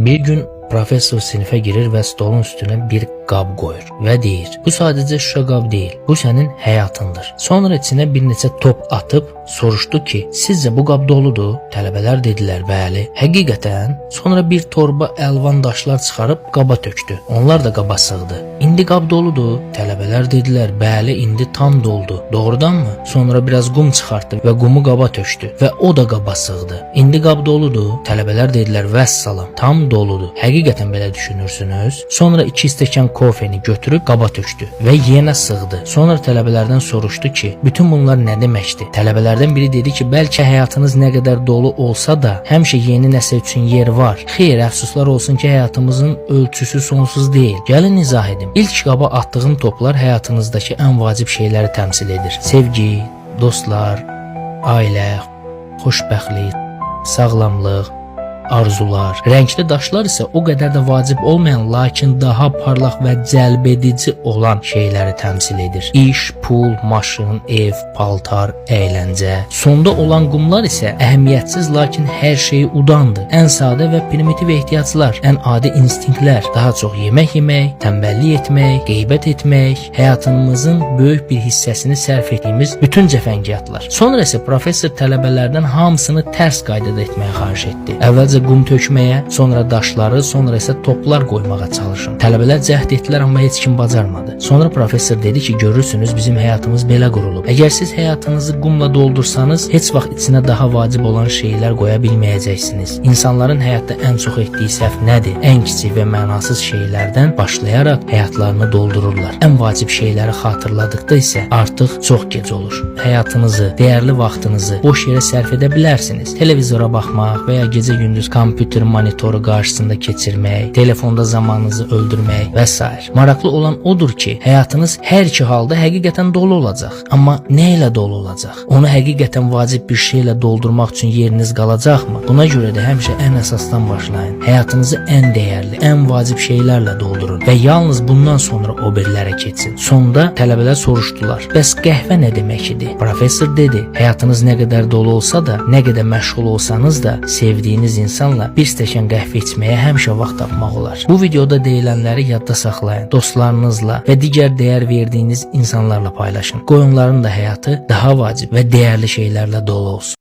Bir gün professor sinifə girir və stolun üstünə bir qab qoyur və deyir: bu sadəcə şüşə qab deyil, bu sənin həyatındır. Sonra içinə bir neçə top atıb soruşdu ki, sizcə bu qab doludur? Tələbələr dedilər, bəli. Həqiqətən? Sonra bir torba əlvan daşlar çıxarıb qaba tökdü. Onlar da qaba sığdı. İndi qab doludur? Tələbələr dedilər, bəli, indi tam doldu. Doğrudanmı? Sonra biraz qum çıxartdı və qumu qaba tökdü və o da qaba sığdı. İndi qab doludur? Tələbələr dedilər, vəssalam, tam doludur. Həqiqətən belə düşünürsünüz? Sonra 2 stəkan kofeni götürüb qaba tökdü və yenə sığdı. Sonra tələbələrdən soruşdu ki, bütün bunlar nə deməkdir? Tələbələrdən biri dedi ki, bəlkə həyatınız nə qədər dolu olsa da, həmişə yeni nəsə üçün yer var. Xeyr, əfsuslar olsun ki, həyatımızın ölçüsü sonsuz deyil. Gəlin izah edim. İlk qaba atdığım toplar həyatınızdakı ən vacib şeyləri təmsil edir. Sevgi, dostlar, ailə, xoşbəxtlik, sağlamlıq, arzular. Rəngli daşlar isə o qədər də vacib olmayan, lakin daha parlaq və cəlbedici olan şeyləri təmsil edir. İş, pul, maşın, ev, paltar, əyləncə. Sonda olan qumlar isə əhəmiyyətsiz, lakin hər şeyi udandır. Ən sadə və primitiv ehtiyaclar, ən adi instinktlər, daha çox yemək yemək, tənbəllik etmək, qeybət etmək, həyatımızın böyük bir hissəsini sərf etdiyimiz bütün cəfəngiyatlar. Sonra isə professor tələbələrdən hamısını tərs qaydada etməyə xahiş etdi. Əvvəlcə qum tökməyə, sonra daşları, sonra isə toplar qoymağa çalışın. Tələbələr cəhd etdilər, amma heç kim bacarmadı. Sonra professor dedi ki, görürsünüz, bizim həyatımız belə qurulub. Əgər siz həyatınızı qumla doldursanız, heç vaxt içinə daha vacib olan şeylər qoya bilməyəcəksiniz. İnsanların həyatda ən çox etdiyi səhv nədir? Ən kiçik və mənasız şeylərdən başlayaraq həyatlarını doldururlar. Ən vacib şeyləri xatırladıqda isə artıq çox gec olur. Həyatınızı, dəyərli vaxtınızı boş yerə sərf edə bilərsiniz. Televizora baxmaq və ya gecə-gündüz kompüter monitoru qarşısında keçirmək, telefonda zamanınızı öldürmək və s. Maraqlı olan odur ki, həyatınız hər iki halda həqiqətən dolu olacaq. Amma nə ilə dolu olacaq? Onu həqiqətən vacib bir şeylə doldurmaq üçün yeriniz qalacaqmı? Buna görə də həmişə ən əsasdan başlayın. Həyatınızı ən dəyərli, ən vacib şeylərlə doldurun və yalnız bundan sonra o birilərə keçin. Sonda tələbələr soruşdular, bəs qəhvə nə demək idi? Professor dedi, həyatınız nə qədər dolu olsa da, nə qədər məşğul olsanız da, sevdiyiniz insanla bir stəkan qəhvə içməyə həmişə vaxt tapmaq olar. Bu videoda deyilənləri yadda saxlayın. Dostlarınızla və digər dəyər verdiyiniz insanlarla paylaşın. Qoy onların da həyatı daha vacib və dəyərli şeylərlə dolu olsun.